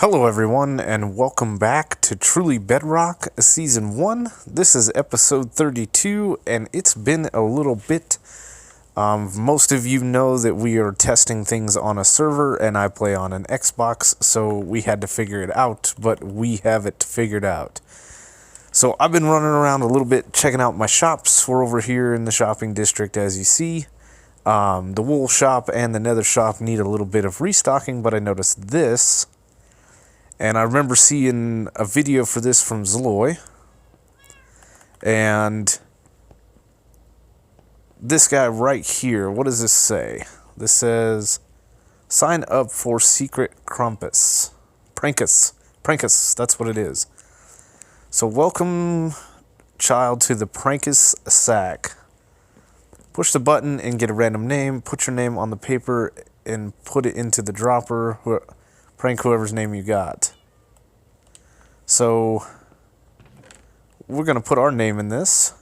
Hello everyone, and welcome back to Truly Bedrock Season 1. This is episode 32, and it's been a little bit. Most of you know that we are testing things on a server, and I play on an Xbox, so we had to figure it out, but we have it figured out. So I've been running around a little bit, checking out my shops. We're over here in the shopping district, as you see. The wool shop and the nether shop need a little bit of restocking, but I noticed this. And I remember seeing a video for this from Zloy. And this guy right here, what does this say? This says, sign up for Secret Krampus. Prankus, that's what it is. So welcome, child, to the Prankus sack. Push the button and get a random name. Put your name on the paper and put it into the dropper. Prank whoever's name you got. So we're going to put our name in this.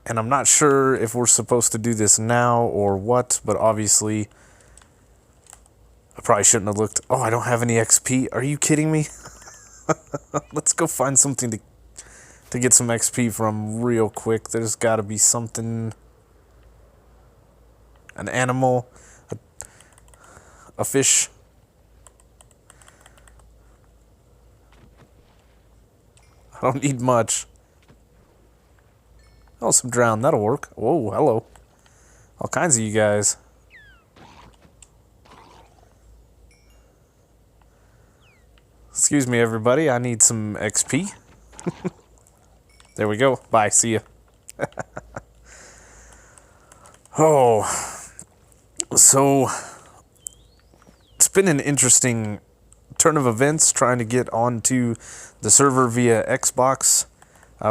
And I'm not sure if we're supposed to do this now or what, but obviously I probably shouldn't have looked. Oh, I don't have any XP. Are you kidding me? Let's go find something to get some XP from real quick. There's got to be something. An animal, a fish. I don't need much. Oh, some drown, that'll work. Whoa, hello. All kinds of you guys. Excuse me, everybody, I need some XP. There we go. Bye, see ya. Oh. So, it's been an interesting turn of events trying to get onto the server via Xbox.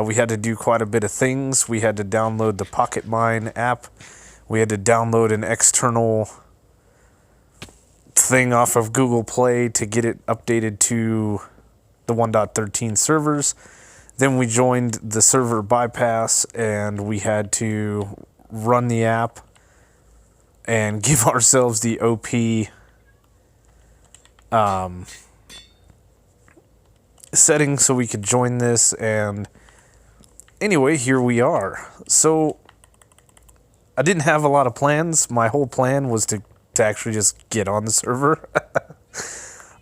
We had to do quite a bit of things. We had to download the Pocket Mine app. We had to download an external thing off of Google Play to get it updated to the 1.13 servers. Then we joined the server bypass and we had to run the app and give ourselves the OP setting so we could join this. And anyway, here we are. So I didn't have a lot of plans. My whole plan was to actually just get on the server.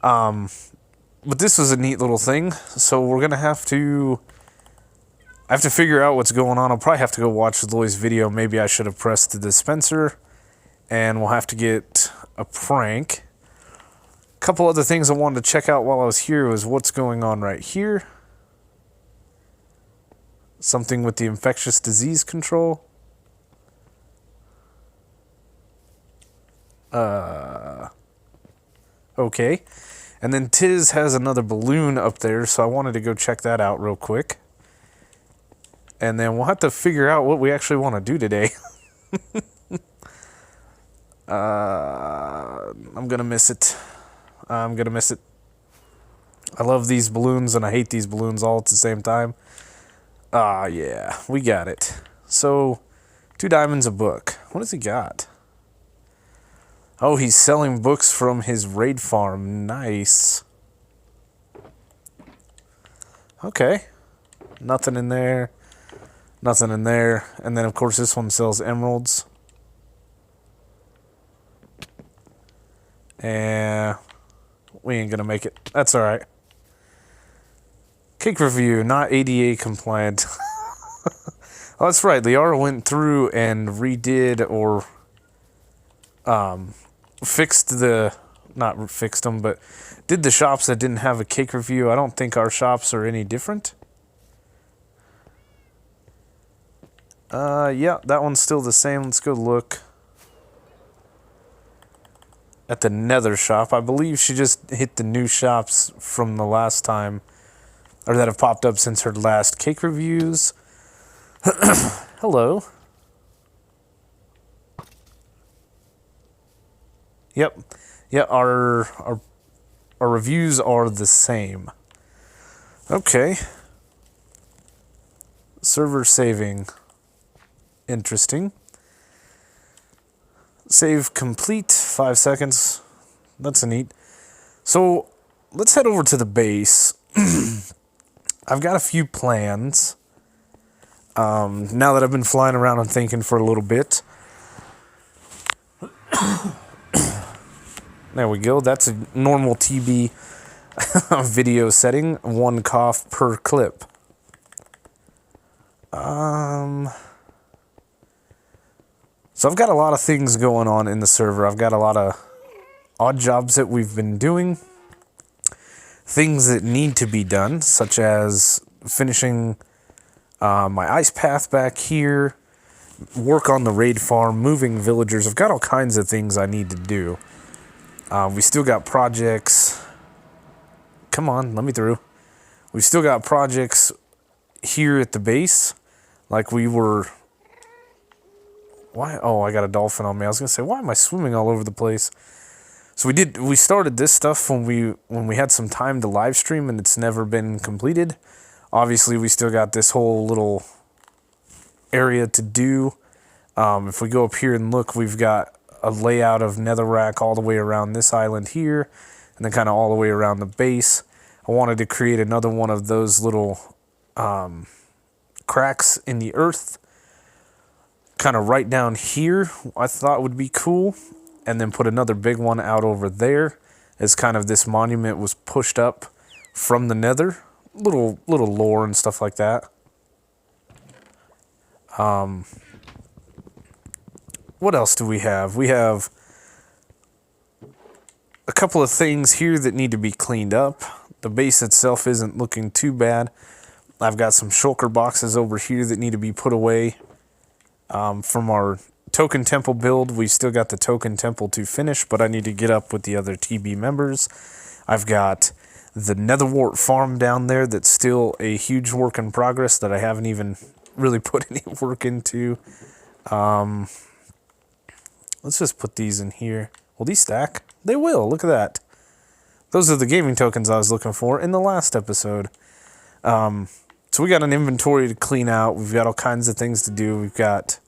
But this was a neat little thing. So we're gonna have to figure out what's going on. I'll probably have to go watch Lloyd's video. Maybe I should have pressed the dispenser. And we'll have to get a prank. A couple other things I wanted to check out while I was here was what's going on right here. Something with the infectious disease control. Okay. And then Tiz has another balloon up there, so I wanted to go check that out real quick. And then we'll have to figure out what we actually want to do today. I'm gonna miss it. I'm gonna miss it. I love these balloons and I hate these balloons all at the same time. Ah, yeah, we got it. So, 2 diamonds a book. What has he got? Oh, he's selling books from his raid farm. Nice. Okay. Nothing in there. Nothing in there. And then, of course, this one sells emeralds. And we ain't gonna make it. That's alright. Cake review, not ADA compliant. Oh, that's right. Liara went through and redid or fixed the, not fixed them, but did the shops that didn't have a cake review. I don't think our shops are any different. Yeah, that one's still the same. Let's go look at the nether shop. I believe she just hit the new shops from the last time, or that have popped up since her last cake reviews. Hello. Yep. Yeah, our reviews are the same. Okay. Server saving. Interesting. Save complete, 5 seconds. That's neat. So let's head over to the base. I've got a few plans. Now that I've been flying around and thinking for a little bit. There we go. That's a normal TB video setting. 1 cough per clip. So I've got a lot of things going on in the server. I've got a lot of odd jobs that we've been doing. Things that need to be done, such as finishing my ice path back here, work on the raid farm, moving villagers. I've got all kinds of things I need to do. We still got projects. Come on, let me through. We've still got projects here at the base, like we were... Why? Oh, I got a dolphin on me. I was gonna say, why am I swimming all over the place? So we started this stuff when we had some time to live stream, and it's never been completed. Obviously, we still got this whole little area to do. If we go up here and look, we've got a layout of netherrack all the way around this island here, and then kind of all the way around the base. I wanted to create another one of those little cracks in the earth, kind of right down here. I thought would be cool, and then put another big one out over there as kind of this monument was pushed up from the nether. Little lore and stuff like that. What else do we have? We have a couple of things here that need to be cleaned up. The base itself isn't looking too bad. I've got some shulker boxes over here that need to be put away. From our token temple build, we've still got the token temple to finish, but I need to get up with the other TB members. I've got the Nether Wart farm down there that's still a huge work in progress that I haven't even really put any work into. Let's just put these in here. Will these stack? They will. Look at that. Those are the gaming tokens I was looking for in the last episode. So we got an inventory to clean out. We've got all kinds of things to do. We've got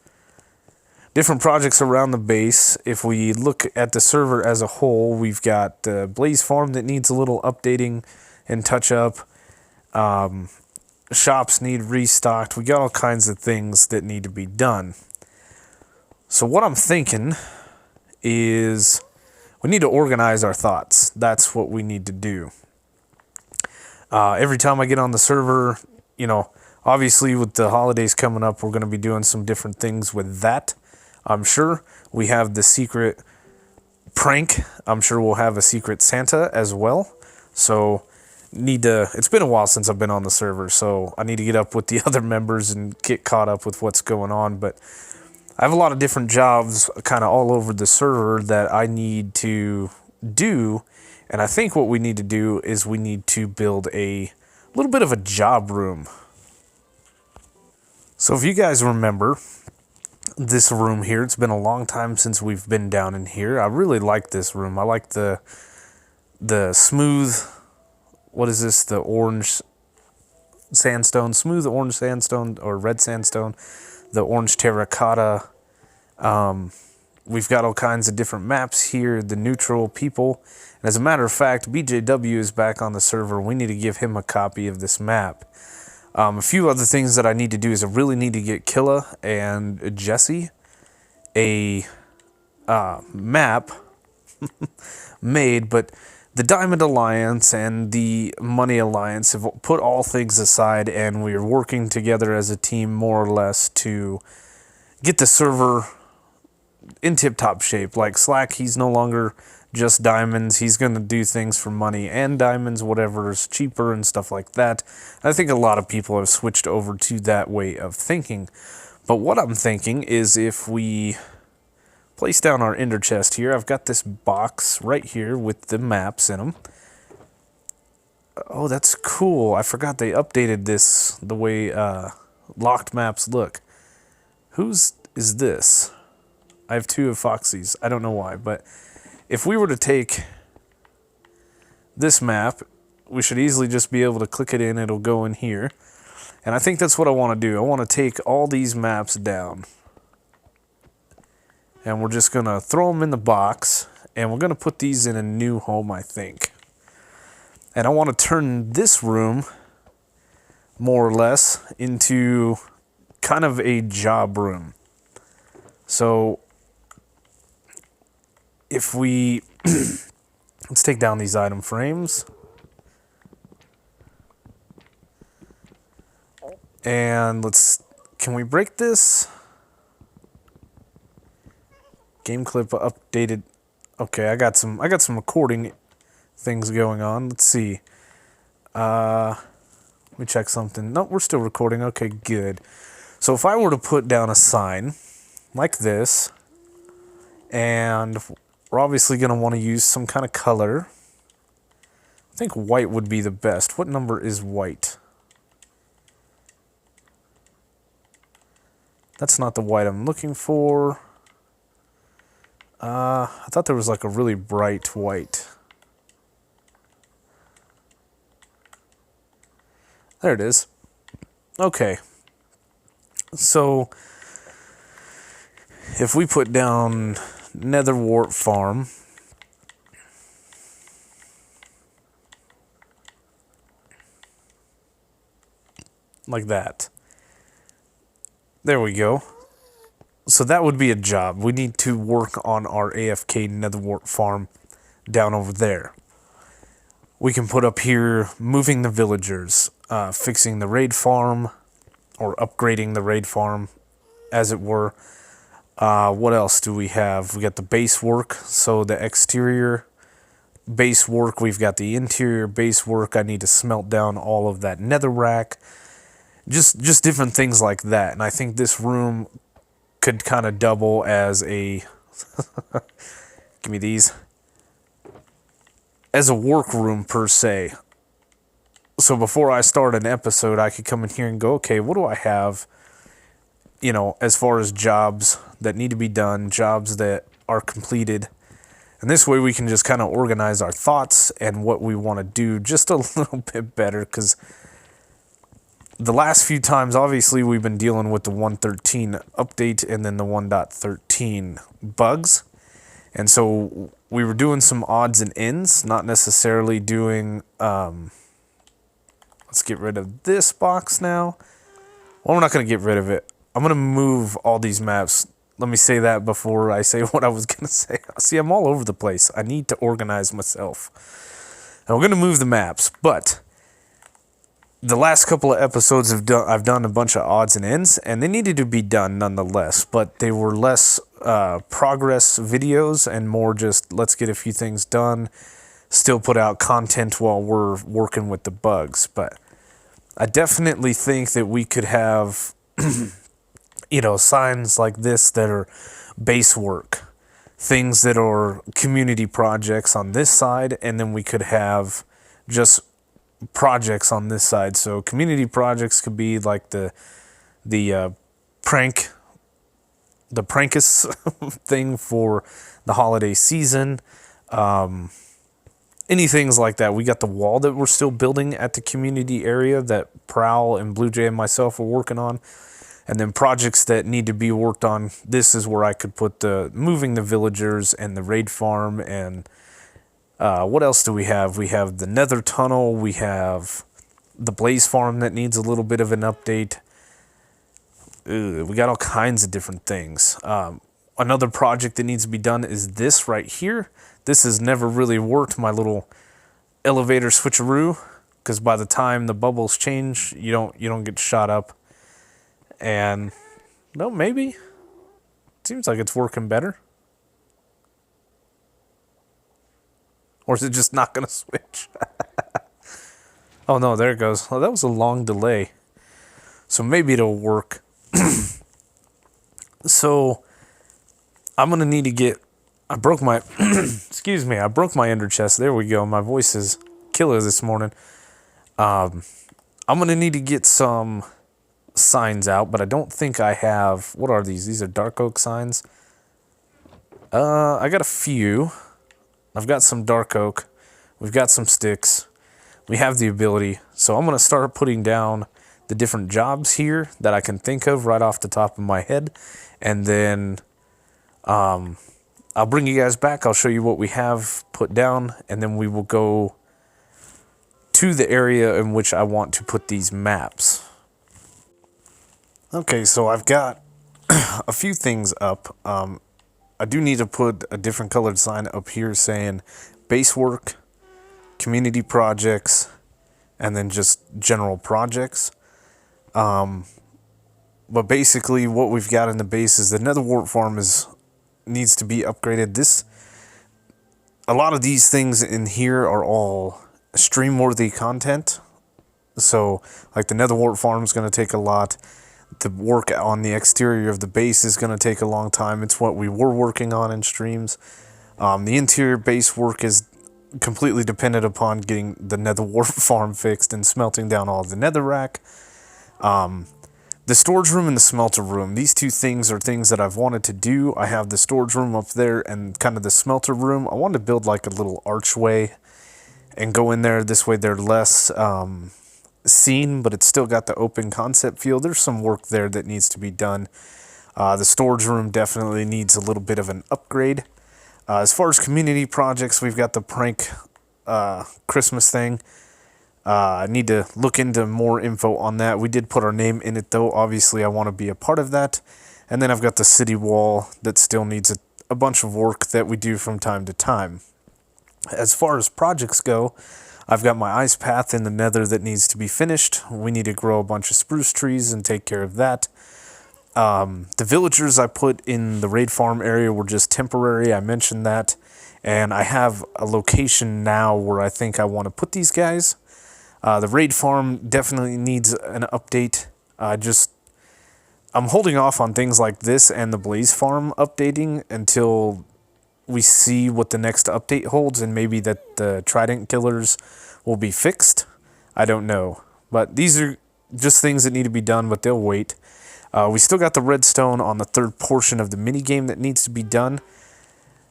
different projects around the base. If we look at the server as a whole, we've got the Blaze Farm that needs a little updating and touch up. Shops need restocked. We got all kinds of things that need to be done. So what I'm thinking is we need to organize our thoughts. That's what we need to do. Every time I get on the server, you know, obviously with the holidays coming up, we're going to be doing some different things with that. I'm sure we have the secret prank. I'm sure we'll have a secret Santa as well. So it's been a while since I've been on the server, so I need to get up with the other members and get caught up with what's going on. But I have a lot of different jobs kind of all over the server that I need to do. And I think what we need to do is we need to build a little bit of a job room. So if you guys remember this room here, it's been a long time since we've been down in here. I really like this room. I like the smooth, what is this? The orange sandstone, smooth orange sandstone or red sandstone, the orange terracotta. We've got all kinds of different maps here, the neutral people. And as a matter of fact, BJW is back on the server. We need to give him a copy of this map. A few other things that I need to do is I really need to get Killa and Jesse a map made, but the Diamond Alliance and the Money Alliance have put all things aside, and we are working together as a team more or less to get the server in tip-top shape. Like Slack, he's no longer just diamonds. He's going to do things for money and diamonds, whatever is cheaper and stuff like that. I think a lot of people have switched over to that way of thinking. But what I'm thinking is if we place down our ender chest here, I've got this box right here with the maps in them. Oh, that's cool. I forgot they updated this the way locked maps look. Whose is this? I have two of Foxy's. I don't know why, but if we were to take this map, we should easily just be able to click it in. It'll go in here. And I think that's what I want to do. I want to take all these maps down. And we're just going to throw them in the box. And we're going to put these in a new home, I think. And I want to turn this room, more or less, into kind of a job room. So if we... let's take down these item frames. And can we break this? Game clip updated. Okay, I got some recording things going on. Let's see. Let me check something. No, we're still recording. Okay, good. So if I were to put down a sign like this, and we're obviously going to want to use some kind of color. I think white would be the best. What number is white? That's not the white I'm looking for. I thought there was like a really bright white. There it is. Okay. So if we put down Nether Wart Farm, like that. There we go. So that would be a job. We need to work on our AFK Nether Wart Farm down over there. We can put up here moving the villagers, fixing the raid farm, or upgrading the raid farm, as it were. What else do we have? We got the base work, so the exterior base work. We've got the interior base work. I need to smelt down all of that netherrack. Just different things like that. And I think this room could kind of double as a... give me these. As a workroom, per se. So before I start an episode, I could come in here and go, okay, what do I have, you know, as far as jobs that need to be done, jobs that are completed. And this way we can just kind of organize our thoughts and what we want to do just a little bit better, because the last few times, obviously, we've been dealing with the 1.13 update and then the 1.13 bugs. And so we were doing some odds and ends, not necessarily doing... let's get rid of this box now. Well, we're not going to get rid of it. I'm going to move all these maps. Let me say that before I say what I was going to say. See, I'm all over the place. I need to organize myself. And we're going to move the maps, but... the last couple of episodes I've done a bunch of odds and ends, and they needed to be done nonetheless, but they were less progress videos and more just let's get a few things done, still put out content while we're working with the bugs. But I definitely think that we could have, you know, signs like this that are base work, things that are community projects on this side, and then we could have just projects on this side. So community projects could be like the prankus thing for the holiday season, any things like that. We got the wall that we're still building at the community area that Prowl and Blue Jay and myself are working on, and then projects that need to be worked on. This is where I could put the moving the villagers and the raid farm. And what else do we have? We have the nether tunnel. We have the blaze farm that needs a little bit of an update. We got all kinds of different things. Another project that needs to be done is this right here. This has never really worked, my little elevator switcheroo, because by the time the bubbles change, you don't get shot up. And no, maybe. Seems like it's working better. Or is it just not going to switch? Oh, no, there it goes. Oh, that was a long delay. So maybe it'll work. So I'm going to need to get... I broke my... excuse me. I broke my ender chest. There we go. My voice is killer this morning. I'm going to need to get some signs out, but I don't think I have... What are these? These are dark oak signs. I got a few. I've got some dark oak. We've got some sticks. We have the ability. So I'm going to start putting down the different jobs here that I can think of right off the top of my head. And then I'll bring you guys back. I'll show you what we have put down, and then we will go to the area in which I want to put these maps. Okay, so I've got a few things up. I do need to put a different colored sign up here saying base work, community projects, and then just general projects. But basically what we've got in the base is the Nether Wart farm needs to be upgraded. A lot of these things in here are all stream-worthy content. So, like the Nether Wart farm is going to take a lot. The work on the exterior of the base is going to take a long time. It's what we were working on in streams. The interior base work is completely dependent upon getting the Nether Wart farm fixed and smelting down all the netherrack. The storage room and the smelter room, these two things are things that I've wanted to do. I have the storage room up there and kind of the smelter room. I wanted to build like a little archway and go in there. This way they're less seen, but it's still got the open concept feel. There's some work there that needs to be done. The storage room definitely needs a little bit of an upgrade. As far as community projects, we've got the prank Christmas thing. I need to look into more info on that. We did put our name in it, though. Obviously, I want to be a part of that. And then I've got the city wall that still needs a bunch of work that we do from time to time. As far as projects go, I've got my ice path in the nether that needs to be finished. We need to grow a bunch of spruce trees and take care of that. The villagers I put in the raid farm area were just temporary. I mentioned that. And I have a location now where I think I want to put these guys. The raid farm definitely needs an update. I'm holding off on things like this and the blaze farm updating until we see what the next update holds, and maybe that the trident killers will be fixed. I don't know. But these are just things that need to be done, but they'll wait. We still got the redstone on the third portion of the minigame that needs to be done.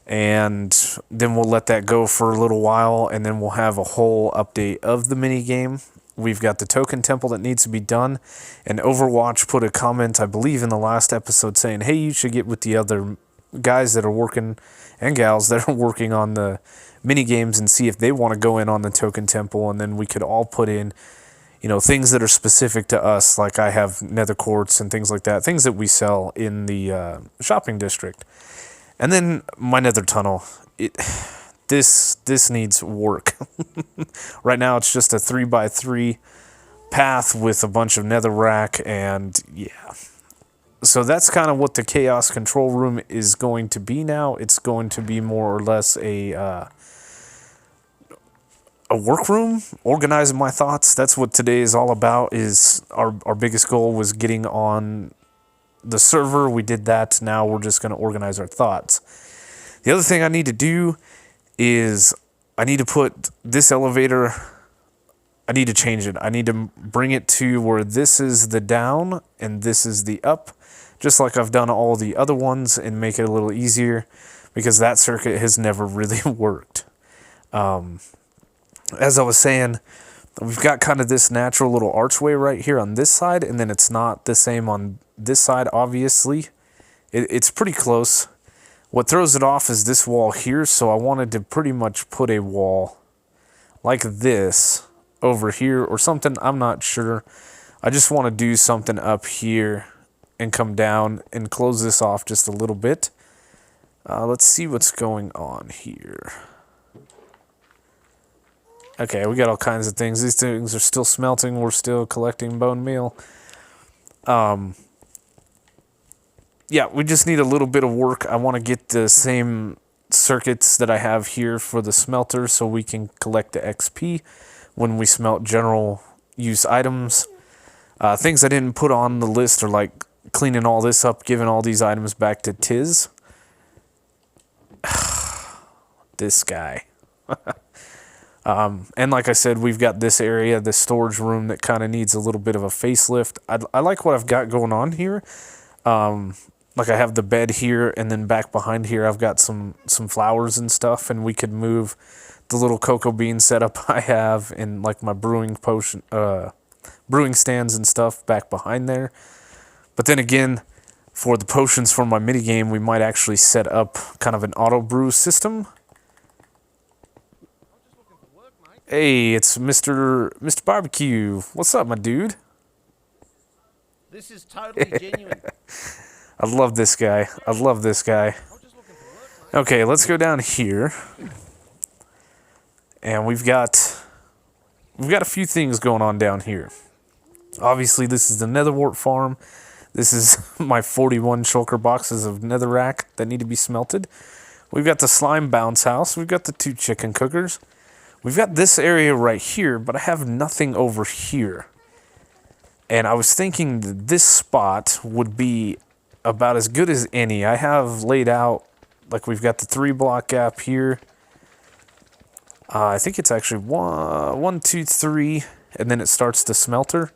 And then we'll let that go for a little while, and then we'll have a whole update of the minigame. We've got the token temple that needs to be done, and Overwatch put a comment, I believe, in the last episode saying, hey, you should get with the other guys that are working, and gals that are working on the minigames and see if they want to go in on the token temple, and then we could all put in, things that are specific to us, like I have nether quartz and things like that, things that we sell in the shopping district. And then my nether tunnel, this needs work. Right now it's just a 3x3 path with a bunch of netherrack, and yeah. So that's kind of what the chaos control room is going to be now. It's going to be more or less a workroom, organizing my thoughts. That's what today is all about. Is our biggest goal was getting on the server. We did that. Now we're just going to organize our thoughts. The other thing I need to do is I need to put this elevator, I need to change it. I need to bring it to where this is the down and this is the up, just like I've done all the other ones, and make it a little easier, because that circuit has never really worked. As I was saying, we've got kind of this natural little archway right here on this side, and then it's not the same on this side, obviously. It's pretty close. What throws it off is this wall here, so I wanted to pretty much put a wall like this over here or something. I'm not sure. I just want to do something up here and come down and close this off just a little bit. Let's see what's going on here. Okay, we got all kinds of things. These things are still smelting. We're still collecting bone meal. Yeah, we just need a little bit of work. I want to get the same circuits that I have here for the smelter so we can collect the XP when we smelt general use items. Things I didn't put on the list are like cleaning all this up, giving all these items back to Tiz. This guy. And like I said, we've got this area, this storage room, that kind of needs a little bit of a facelift. I like what I've got going on here. Like I have the bed here, and then back behind here I've got some flowers and stuff, and we could move the little cocoa bean setup I have and like my brewing stands and stuff back behind there. But then again, for the potions for my minigame, we might actually set up kind of an auto brew system. Hey, it's Mr. Barbecue. What's up, my dude? This is totally genuine. I love this guy. I love this guy. Okay, let's go down here. And we've got a few things going on down here. Obviously, this is the Nether Wart farm. This is my 41 shulker boxes of netherrack that need to be smelted. We've got the slime bounce house. We've got the 2 chicken cookers. We've got this area right here, but I have nothing over here. And I was thinking that this spot would be about as good as any. I have laid out, like we've got the 3 block gap here. I think it's actually 1, 2, 3, and then it starts the smelter.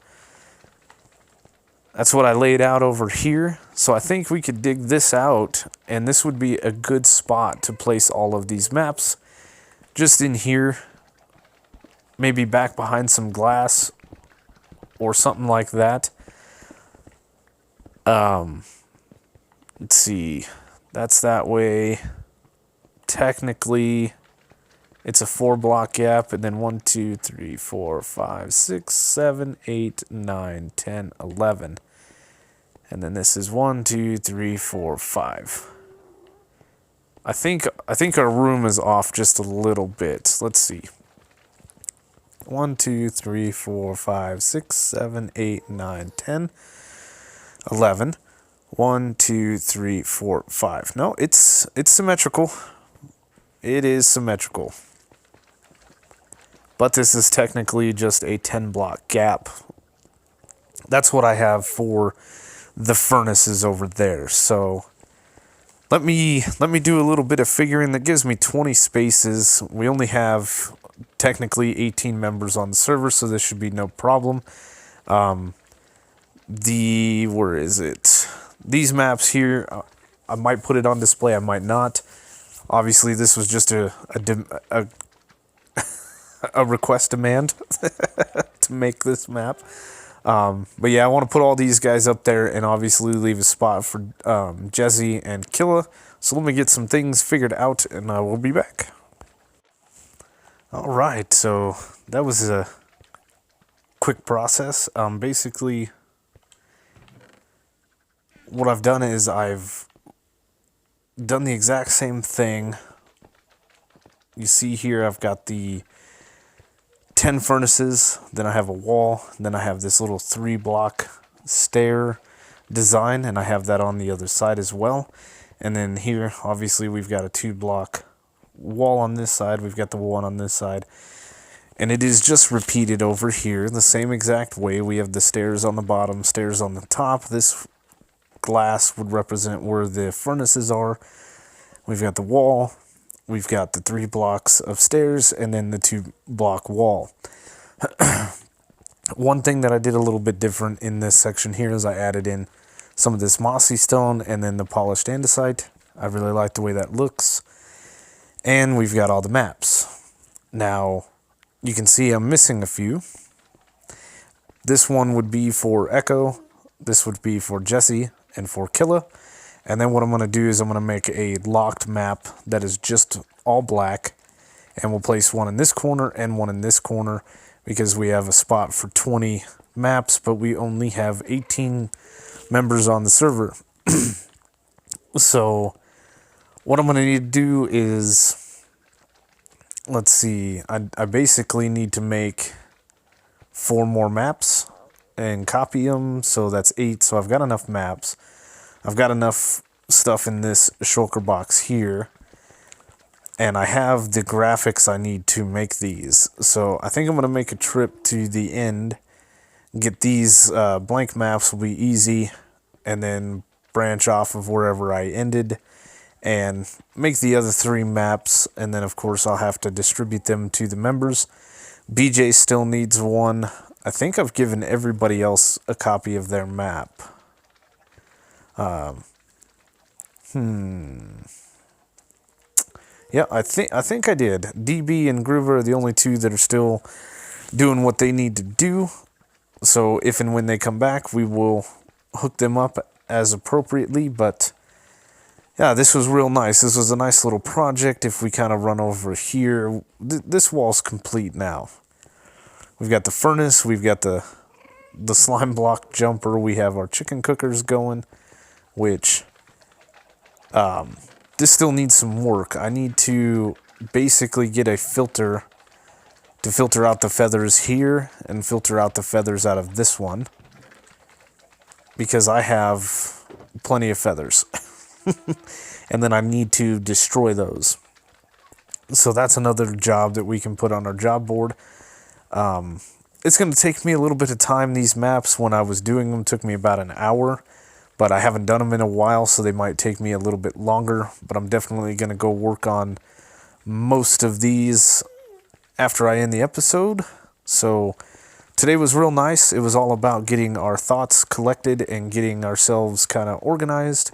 That's what I laid out over here. So I think we could dig this out, and this would be a good spot to place all of these maps. Just in here, maybe back behind some glass or something like that. Let's see. That's that way. Technically, it's a 4 block gap, and then 1, 2, 3, 4, 5, 6, 7, 8, 9, 10, 11. And then this is 1, 2, 3, 4, 5. I think our room is off just a little bit. Let's see. 1, 2, 3, 4, 5, 6, 7, 8, 9, 10, 11. 1, 2, 3, 4, 5. No, it's symmetrical. It is symmetrical. But this is technically just a 10 block gap. That's what I have for the furnaces over there. So let me do a little bit of figuring. That gives me 20 spaces. We only have technically 18 members on the server, so this should be no problem. Where is it? These maps here, I might put it on display, I might not. Obviously, this was just a request demand to make this map. But yeah, I want to put all these guys up there and obviously leave a spot for Jesse and Killa. So let me get some things figured out and we'll be back. Alright, so that was a quick process. Basically, what I've done is I've done the exact same thing. You see here I've got the 10 furnaces, then I have a wall, then I have this little 3 block stair design, and I have that on the other side as well. And then here, obviously, we've got a 2 block wall on this side, we've got the one on this side, and it is just repeated over here the same exact way. We have the stairs on the bottom, stairs on the top. This glass would represent where the furnaces are. We've got the wall, we've got the 3 blocks of stairs, and then the 2 block wall. One thing that I did a little bit different in this section here is I added in some of this mossy stone and then the polished andesite. I really like the way that looks. And we've got all the maps. Now, you can see I'm missing a few. This one would be for Echo, this would be for Jesse, and for Killa. And then what I'm going to do is I'm going to make a locked map that is just all black. And we'll place one in this corner and one in this corner because we have a spot for 20 maps, but we only have 18 members on the server. So what I'm going to need to do is, let's see, I basically need to make 4 more maps and copy them. So that's 8. So I've got enough maps. I've got enough stuff in this shulker box here, and I have the graphics I need to make these. So I think I'm going to make a trip to the end, get these blank maps will be easy, and then branch off of wherever I ended and make the other 3 maps, and then of course I'll have to distribute them to the members. BJ still needs one. I think I've given everybody else a copy of their map. Yeah, I think I did. DB and Groover are the only 2 that are still doing what they need to do. So if and when they come back, we will hook them up as appropriately, but yeah, this was real nice. This was a nice little project. If we kind of run over here, this wall's complete now. We've got the furnace, we've got the slime block jumper, we have our chicken cookers going, which this still needs some work. I need to basically get a filter to filter out the feathers here and filter out the feathers out of this one, because I have plenty of feathers. And then I need to destroy those. So that's another job that we can put on our job board. It's going to take me a little bit of time. These maps, when I was doing them, took me about an hour, but I haven't done them in a while, so they might take me a little bit longer. But I'm definitely going to go work on most of these after I end the episode. So today was real nice. It was all about getting our thoughts collected and getting ourselves kind of organized.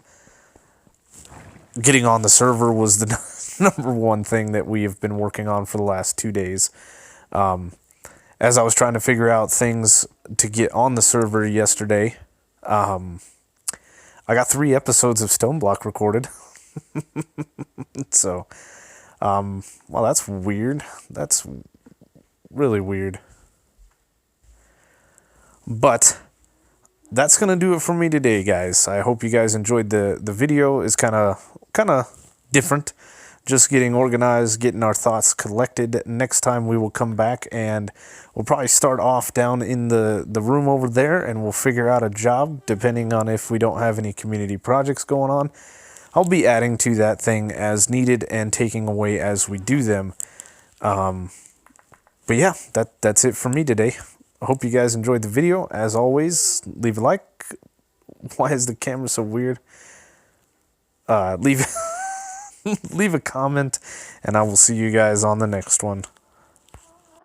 Getting on the server was the number one thing that we have been working on for the last 2 days. As I was trying to figure out things to get on the server yesterday, I got 3 episodes of Stoneblock recorded. So, well, that's weird. That's really weird. But that's going to do it for me today, guys. I hope you guys enjoyed the video. It's kind of different. Just getting organized, getting our thoughts collected. Next time we will come back and we'll probably start off down in the room over there, and we'll figure out a job depending on if we don't have any community projects going on. I'll be adding to that thing as needed and taking away as we do them. But yeah, that's it for me today. I hope you guys enjoyed the video. As always, leave a like. Why is the camera so weird? Leave a comment, and I will see you guys on the next one.